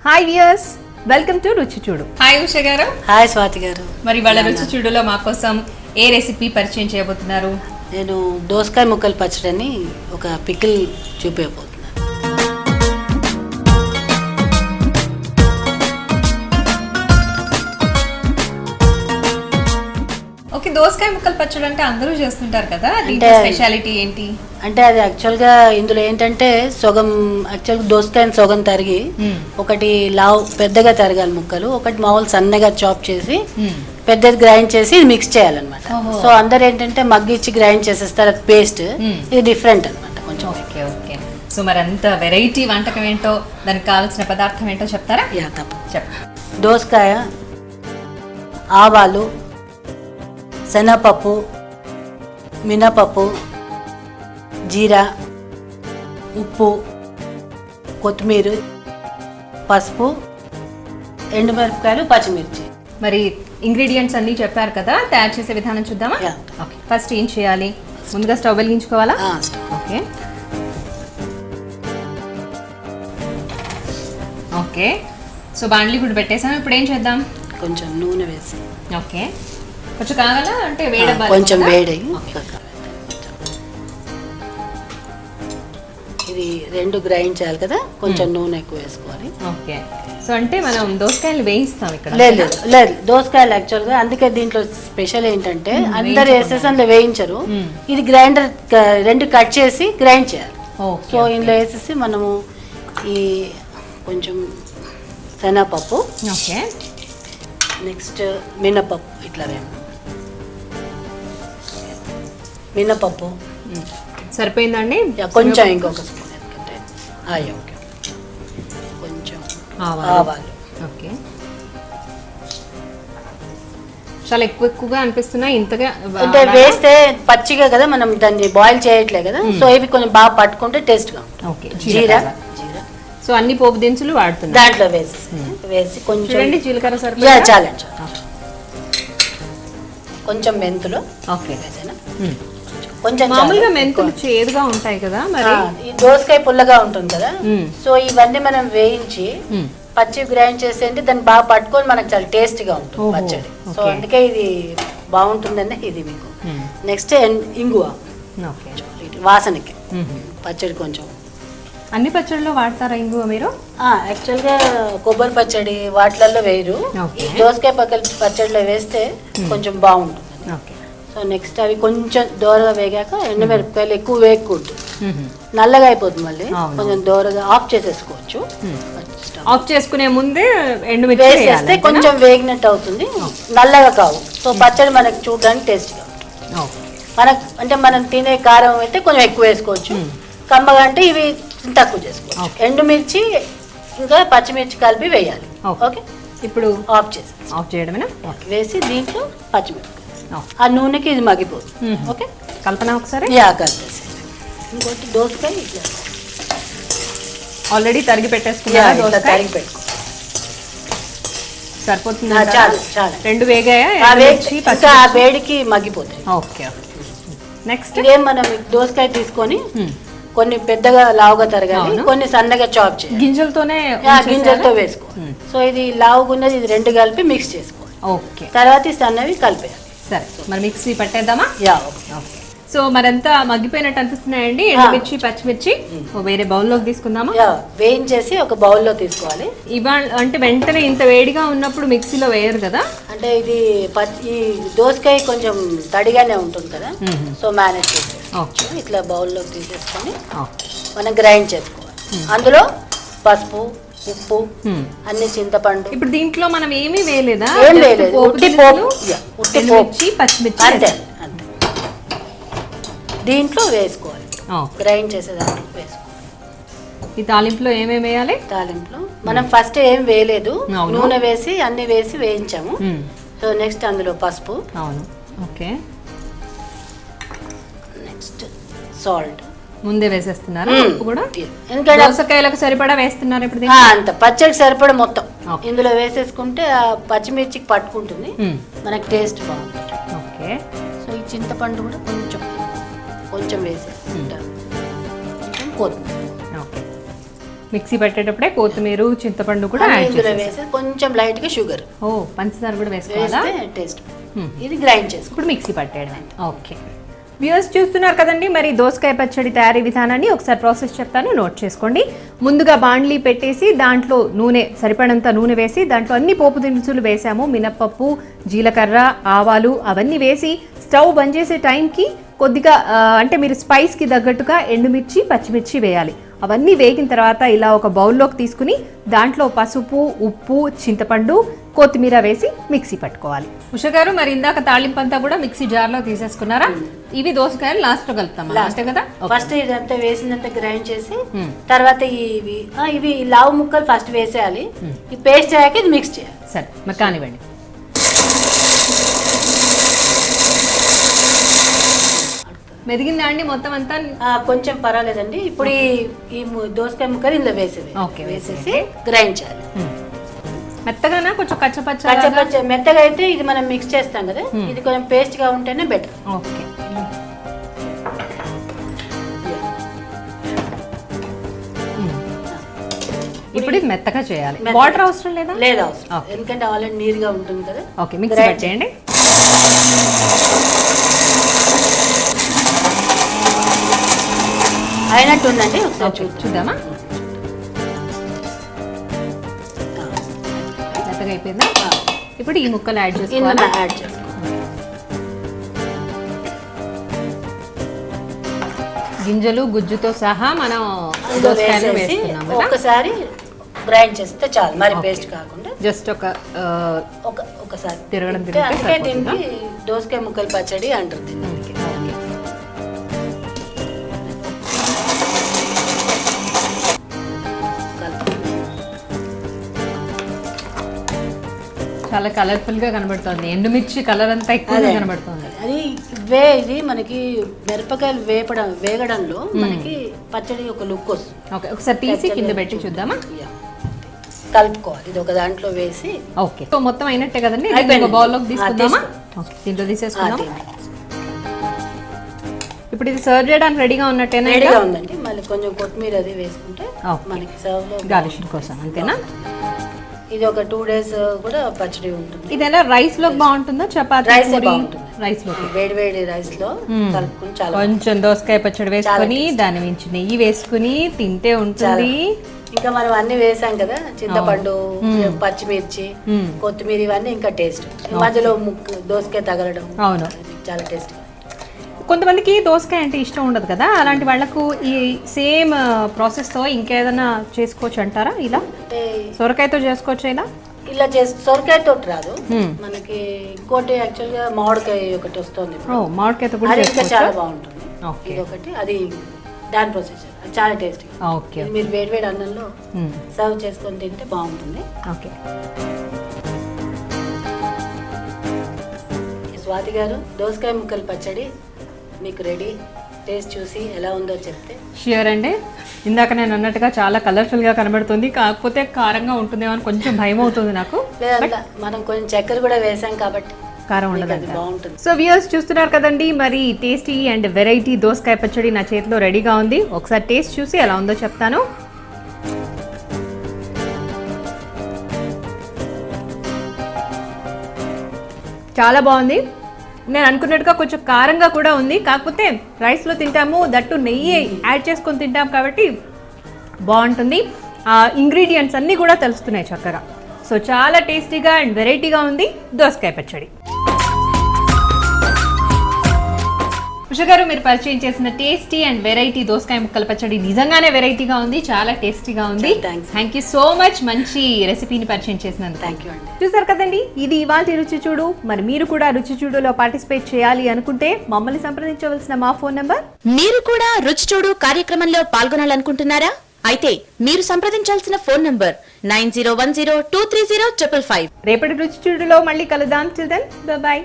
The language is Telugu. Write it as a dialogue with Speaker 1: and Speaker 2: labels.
Speaker 1: హాయ్ వ్యూయర్స్, వెల్కమ్ టు రుచి చూడు. హాయ్ ఉష గారు.
Speaker 2: హాయ్ స్వాతి గారు.
Speaker 1: మరి వాళ్ళ రుచి చూడులో మా కోసం ఏ రెసిపీ పరిచయం చేయబోతున్నారు?
Speaker 2: నేను దోసకాయ ముక్కలు పచ్చడిని ఒక పికిల్ చూపించబోతున్నాను.
Speaker 1: ఓకే, దోసకాయ ముక్కలు పచ్చడి అంటే అందరూ చేస్తుంటారు కదా, దీంట్లో స్పెషాలిటీ ఏంటి?
Speaker 2: అంటే అది యాక్చువల్గా ఇందులో ఏంటంటే యాక్చువల్గా దోసకాయని సొగం తరిగి ఒకటి లావు పెద్దగా తరగాలి ముక్కలు, ఒకటి మామూలు సన్నగా చాప్ చేసి పెద్దది గ్రైండ్ చేసి ఇది మిక్స్ చేయాలన్నమాట. సో అందరు ఏంటంటే మగ్గిచ్చి గ్రైండ్ చేసేస్తారు, అది పేస్ట్. ఇది డిఫరెంట్ అనమాట కొంచెం.
Speaker 1: Okay okay. సో మరి అంత వెరైటీ వంటకం ఏంటో, దానికి కావాల్సిన పదార్థం ఏంటో చెప్తారా?
Speaker 2: యా తప్ప
Speaker 1: చెప్పండి.
Speaker 2: దోసకాయ, ఆవాలు, శనగపప్పు, మినపప్పు, జీరా, ఉప్పు, కొత్తిమీర, పసుపు, ఎండుమిరపకాయలు, పచ్చిమిర్చి.
Speaker 1: మరి ఇంగ్రీడియంట్స్ అన్నీ చెప్పారు కదా, తయారు చేసే విధానం చూద్దామా? ఓకే, ఫస్ట్ ఏం చేయాలి? ముందుగా స్టవ్ వెలిగించుకోవాలా? Okay okay. సో బాండ్లీ ఇప్పుడు పెట్టేసాం, ఇప్పుడు ఏం చేద్దాం?
Speaker 2: కొంచెం నూనె వేసి.
Speaker 1: ఓకే, కొంచెం కావాలా అంటే వేడవ్వాలి?
Speaker 2: కొంచెం వేడి. ఇది రెండు గ్రైండ్ చేయాలి కదా, కొంచెం నూనె ఎక్కువ వేసుకోవాలి.
Speaker 1: ఓకే. సో అంటే మనం దోసకాయలు వేయిస్తాం ఇక్కడ?
Speaker 2: లేదు దోసకాయలు యాక్చువల్గా అందుకే దీంట్లో స్పెషల్ ఏంటంటే అందరు వేసేసి అందులో వేయించరు. ఇది గ్రైండర్ రెండు కట్ చేసి గ్రైండ్ చేయాలి. సో ఇందులో వేసేసి మనము ఈ కొంచెం శనగపప్పు,
Speaker 1: ఓకే,
Speaker 2: నెక్స్ట్ మినపప్పు, ఇట్లా మినపప్పు
Speaker 1: సరిపోయిందండి.
Speaker 2: కొంచెం ఇంకొక స్పూన్ ఎందుకంటే ఓకే, కొంచెం ఆవాలు.
Speaker 1: ఓకే, చాలా ఎక్కువగా అనిపిస్తున్నాయి ఇంతగా
Speaker 2: అంటే వేస్తే పచ్చిగా కదా, మనం దాన్ని బాయిల్ చేయట్లే కదా, సో ఇవి కొంచెం బాగా పట్టుకుంటే టేస్ట్గా ఉంటుంది.
Speaker 1: ఓకే,
Speaker 2: జీరా.
Speaker 1: సో అన్ని పోపు దినుసులు వాడుతున్నాం
Speaker 2: దాంట్లో వేసి కొంచెం
Speaker 1: జీలకర్ర
Speaker 2: చాలండి, కొంచెం మెంతులు.
Speaker 1: ఓకే,
Speaker 2: కొంచెం
Speaker 1: మామూలుగా మెంతులు చేదుగా ఉంటాయి కదా, మరి
Speaker 2: ఈ దోసకాయ పుల్లగా ఉంటుంది కదా, సో ఇవన్నీ మనం వేయించి పచ్చి గ్రైండ్ చేసేంటే దాన్ని బాగా పట్టుకొని మనకు చాలా టేస్ట్గా ఉంటుంది పచ్చడి. సో అందుకే ఇది బాగుంటుందని ఇది మీకు. నెక్స్ట్ ఇంగువ వాసనకి, పచ్చడి కొంచెం.
Speaker 1: అన్ని పచ్చడిలో వాడతారా ఇంగువ మీరు?
Speaker 2: యాక్చువల్గా కొబ్బరి పచ్చడి వాటిలలో వేయరు, ఈ దోసకాయ పచ్చడిలో వేస్తే కొంచెం బాగుంటుంది. సో నెక్స్ట్ అవి కొంచెం దోరగా వేగాక ఎండుమిరపకాయలు ఎక్కువ వేయకూడదు, నల్లగా అయిపోతుంది. మళ్ళీ కొంచెం దోరగా ఆఫ్ చేసేసుకోవచ్చు.
Speaker 1: ఆఫ్ చేసుకునే ముందే ఎండుమిర్చి
Speaker 2: వేసేస్తే కొంచెం వేగినట్టు అవుతుంది, నల్లగా కావు. సో పచ్చడి మనకు చూడడానికి టేస్ట్గా ఉంటుంది. అంటే మనం తినే కారం అయితే కొంచెం ఎక్కువ వేసుకోవచ్చు, కమ్మగా అంటే ఇవి తక్కువ చేసుకోవచ్చు. ఎండుమిర్చి ఇంకా పచ్చిమిర్చి కలిపి వేయాలి. ఓకే, ఇప్పుడు ఆఫ్
Speaker 1: చేయడమేనా?
Speaker 2: వేసి దీంట్లో పచ్చిమిరపకాయ, ఆ నూనెకి ఇది మగ్గిపోతుంది. ఓకే,
Speaker 1: కల్పన ఒకసారి
Speaker 2: కలిపేసి. ఇంకోటి దోసకాయ
Speaker 1: ఆల్రెడీ తరిగి పెట్టేసుకున్నా,
Speaker 2: తరిగి పెట్టుకో,
Speaker 1: సరిపోతుంది.
Speaker 2: చాలు చాలు,
Speaker 1: రెండు వేగాయా?
Speaker 2: ఆ వేడికి మగ్గిపోతాయి.
Speaker 1: ఓకే, నెక్స్ట్
Speaker 2: ఇదేం మనం దోసకాయ తీసుకొని కొన్ని పెద్దగా లావుగా తరగాలి, కొన్ని సన్నగా చాప్ చేయాలి. గింజలతో వేసుకోవాలి. సో ఇది లావుగున్నది ఇది రెండు కలిపి మిక్స్ చేసుకోవాలి.
Speaker 1: ఓకే,
Speaker 2: తర్వాత ఈ సన్నవి కలిపేయాలి.
Speaker 1: సరే, మరి మిక్సీ పట్టేద్దామా?
Speaker 2: ఓకే.
Speaker 1: సో మరంతా మగ్గిపోయినట్టు అనిపిస్తున్నాయండి ఎండుమిర్చి, పచ్చిమిర్చి. వేరే బౌల్లోకి తీసుకుందామా?
Speaker 2: వేయించేసి ఒక బౌల్లో తీసుకోవాలి.
Speaker 1: ఇవాళ అంటే వెంటనే ఇంత వేడిగా ఉన్నప్పుడు మిక్సీలో వేయరు కదా,
Speaker 2: అంటే ఇది ఈ దోసకాయ కొంచెం తడిగానే ఉంటుంది కదా, సో మేనేజ్ చేసేసి ఇట్లా బౌల్లో తీసేసుకొని మనం గ్రైండ్ చేసుకోవాలి. అందులో పసుపు, ఉప్పు, అన్ని చింతపండు.
Speaker 1: ఇప్పుడు దీంట్లో మనం ఏమీ వేయలేదా?
Speaker 2: ఏం వేయలేదు, ఉట్టి పోపు,
Speaker 1: పచ్చిమిర్చి
Speaker 2: అంతే. దీంట్లో వేసుకోవాలి, గ్రైండ్ చేసే దాంట్లో వేసుకోవాలి.
Speaker 1: ఈ తాలింపులో ఏమేమి వేయాలి?
Speaker 2: తాలింపులో మనం ఫస్ట్ ఏం వేయలేదు, నూనె వేసి అన్ని వేసి వేయించాము. సో నెక్స్ట్ అందులో పసుపు.
Speaker 1: అవును, ఓకే.
Speaker 2: నెక్స్ట్ సాల్ట్
Speaker 1: ముందే వేసేస్తున్నారు. ఉప్పు కూడా దోసకాయలకు సరిపడా వేస్తున్నారు. ఇప్పుడు
Speaker 2: అంత పచ్చడికి సరిపడా మొత్తం ఇందులో వేసేసుకుంటే ఆ పచ్చిమిర్చికి పట్టుకుంటుంది, మనకి టేస్ట్ బాగుంటుంది.
Speaker 1: ఓకే.
Speaker 2: సో ఈ చింతపండు కూడా కొంచెం కొంచెం వేసేసుకుంటారు. కొత్తిమీర
Speaker 1: ఓకే, మిక్సీ పెట్టేటప్పుడే కొత్తిమీర చింతపండు కూడా
Speaker 2: అన్నీ
Speaker 1: యాడ్
Speaker 2: ఇందులో
Speaker 1: చేసేసి.
Speaker 2: వేసి కొంచెం లైట్గా షుగర్
Speaker 1: ఓ పంచదార కూడా వేసుకోవాలా?
Speaker 2: వేస్తే టేస్ట్. ఇది గ్రైండ్ చేసుకో.
Speaker 1: ఇప్పుడు మిక్సీ పట్టేయడం. ఓకే వ్యూవర్స్ చూస్తున్నారు కదండి, మరి దోసకాయ పచ్చడి తయారీ విధానాన్ని ఒకసారి ప్రాసెస్ చెప్తాను, నోట్ చేసుకోండి. ముందుగా బాండ్లీ పెట్టేసి దాంట్లో నూనె, సరిపడంత నూనె వేసి దాంట్లో అన్ని పోపు దినుసులు వేసాము. మినప్పప్పు, జీలకర్ర, ఆవాలు అవన్నీ వేసి స్టవ్ బంద్ చేసే టైంకి కొద్దిగా అంటే మీరు స్పైస్కి తగ్గట్టుగా ఎండుమిర్చి, పచ్చిమిర్చి వేయాలి. అవన్నీ వేగిన తర్వాత ఇలా ఒక బౌల్లోకి తీసుకుని దాంట్లో పసుపు, ఉప్పు, చింతపండు, కొత్తిమీర వేసి మిక్సీ పట్టుకోవాలి. ఉష గారు, మరి ఇందాక తాళింపు అంతా కూడా మిక్సీ జార్లో తీసేసుకున్నారా? ఇవి దోసకాయలు లాస్ట్లో కలుపుతాం అంతే కదా?
Speaker 2: ఫస్ట్ ఇదంతా వేసినంత గ్రైండ్ చేసి తర్వాత ఇవి లావు ముక్కలు ఫస్ట్ వేసేయాలి. ఈ పేస్ట్ అయ్యాక ఇది మిక్స్ చేయాలి.
Speaker 1: సరే మరి కానివ్వండి. మెదిగిందా అండి మొత్తం అంతా?
Speaker 2: కొంచెం పర్వాలేదండి. ఇప్పుడు ఈ దోసకాయ ముక్కలు ఇందులో వేసేసి గ్రైండ్ చేయాలి.
Speaker 1: మెత్తగానా కొంచెం కచ్చపచ్చ?
Speaker 2: మెత్తగా అయితే ఇది మనం మిక్స్ చేస్తాం కదా, ఇది కొంచెం పేస్ట్ గా ఉంటేనే బెటర్.
Speaker 1: ఓకే ఇప్పుడు ఇది మెత్తగా చేయాలి. వాటర్ అవసరం లేదా?
Speaker 2: లేదు అవసరం, ఎందుకంటే ఆల్రెడీ నీరుగా ఉంటుంది కదా.
Speaker 1: ఓకే మిక్సీ పట్టేయండి.
Speaker 2: అయినట్టు ఉందండి, ఒకసారి
Speaker 1: చూద్దామా? మెత్తగా అయిపోయిందా? ఇప్పుడు ఈ ముక్కలు యాడ్ చేసుకోవాలి. గింజలు గుజ్జుతో సహా మనం దోసకాయలు వేస్తున్నాం కదా.
Speaker 2: ఒకసారి గ్రైండ్ చేస్తే చాలు, మరి పేస్ట్ కాకుండా
Speaker 1: జస్ట్
Speaker 2: ఒకసారి
Speaker 1: తిరగడం.
Speaker 2: అందుకే దీనికి దోసకాయ ముక్కలు పచ్చడి అంటుంది.
Speaker 1: చాలా కలర్ఫుల్ గా కనబడుతుంది. ఎండుమిర్చి కలర్ అంతా ఎక్కువగా కనబడుతుంది.
Speaker 2: అది ఇది మనకి మిరపకాయలు వేగడంలో మనకి పచ్చడి ఒక లుక్ వస్తుంది.
Speaker 1: ఓకే ఒకసారి తీసి కింద పెట్టి చూద్దామా?
Speaker 2: కలుపుకోవాలి. ఇది ఒక దాంట్లో వేసి.
Speaker 1: ఓకే సో మొత్తం అయినట్టే కదండి. ఒక బౌల్లోకి తీసుకుందామా? ఓకే దీంట్లో తీసేసుకుందాం. ఇప్పుడు ఇది సర్వ్ చేయడానికి రెడీగా ఉన్నట్టేనా?
Speaker 2: రెడీగా ఉందండి. మళ్ళీ కొంచెం కొత్తిమీర అది వేసుకుంటే మనకి సర్వ్ లో
Speaker 1: గార్నిషింగ్ కోసం అంతేనా?
Speaker 2: ఇది ఒక 2 days కూడా పచ్చడి ఉంటుంది.
Speaker 1: ఇది ఎలా రైస్ లో బాగుంటుందా చపాతీ? రైస్ లో
Speaker 2: వేడి రైస్ లో కలుపుకొని చాలా
Speaker 1: కొంచెం దోసకాయ పచ్చడి వేసుకొని దాని మించి నెయ్యి వేసుకుని తింటే ఉంటుంది.
Speaker 2: ఇంకా మనం అన్ని వేసాం కదా, చింతపండు, పచ్చిమిర్చి, కొత్తిమీర, ఇవన్నీ ఇంకా టేస్ట్. మధ్యలో దోసకాయ తగలడం
Speaker 1: అవును
Speaker 2: చాలా టేస్ట్.
Speaker 1: కొంతమందికి దోసకాయ అంటే ఇష్టం ఉండదు కదా, అలాంటి వాళ్ళకు ఈ సేమ్ ప్రాసెస్ తో ఇంకేదైనా చేసుకోవచ్చు అంటారా? ఇలా సొరకాయతో చేసుకోవచ్చు ఇలా
Speaker 2: సొరకాయతో రాదు మనకి. ఇంకోటి యాక్చువల్ గా మామిడికాయ ఒకటి వస్తుంది,
Speaker 1: మామిడికాయతో కూడా
Speaker 2: చాలా బాగుంటుంది. ఇది ఒకటి, అది దాని ప్రొసీజర్ చాలా టేస్టీ.
Speaker 1: ఓకే
Speaker 2: మీరు వేడి అన్నంలో సర్వ్ చేసుకొని తింటే బాగుంటుంది.
Speaker 1: ఓకే
Speaker 2: స్వాతి గారు, దోసకాయ ముక్కలు పచ్చడి మీకు రెడీ. టేస్ట్ చూసి ఎలా ఉందో చెప్తే.
Speaker 1: ష్యూర్ అండి. ఇందాక నేను అన్నట్టుగా చాలా కలర్ఫుల్ గా కనబడుతుంది, కాకపోతే కారంగా ఉంటుందేమో అని కొంచెం భయం అవుతుంది నాకు.
Speaker 2: మనం కొంచెం చక్కెర కూడా వేసాం కాబట్టి
Speaker 1: కారం ఉండదు, బాగుంటుంది. సో వ్యూయర్స్ చూస్తున్నారు కదండి, మరి టేస్టీ అండ్ వెరైటీ దోసకాయ పచ్చడి నా చేతిలో రెడీగా ఉంది. ఒకసారి టేస్ట్ చూసి ఎలా ఉందో చెప్తాను. చాలా బాగుంది. నేను అనుకున్నట్టుగా కొంచెం కారంగా కూడా ఉంది, కాకపోతే రైస్లో తింటాము, దట్టు నెయ్యి యాడ్ చేసుకొని తింటాం కాబట్టి బాగుంటుంది. ఇంగ్రీడియంట్స్ అన్నీ కూడా తెలుస్తున్నాయి చక్కగా. సో చాలా టేస్టీగా అండ్ వెరైటీగా ఉంది దోసకాయ పచ్చడి. ఉష గారు, మీరు పరిచయం చేసిన టేస్టీ అండ్ వెరైటీ దోసకాయ ముక్కల పచ్చడి నిజంగానే వెరైటీగా ఉంది, చాలా టేస్టీగా ఉంది. థ్యాంక్ యూ సో మచ్, మంచి రెసిపీని పరిచయం చేసినందుకు.
Speaker 2: థ్యాంక్ యూ అండి.
Speaker 1: చూసారు కదండి, ఇది ఇవాల్టి రుచి చూడు. మరి మీరు కూడా రుచి చూడులో పార్టిసిపేట్ చేయాలి అనుకుంటే మమ్మల్ని సంప్రదించవలసిన మా ఫోన్ నంబర్.
Speaker 3: మీరు కూడా రుచి చూడు కార్యక్రమంలో పాల్గొనాలనుకుంటున్నారా? అయితే మీరు సంప్రదించాల్సిన ఫోన్ నంబర్ 9010230555.
Speaker 1: రేపటి రుచి చూడులో మళ్ళీ కలుద్దాం. Till then bye by.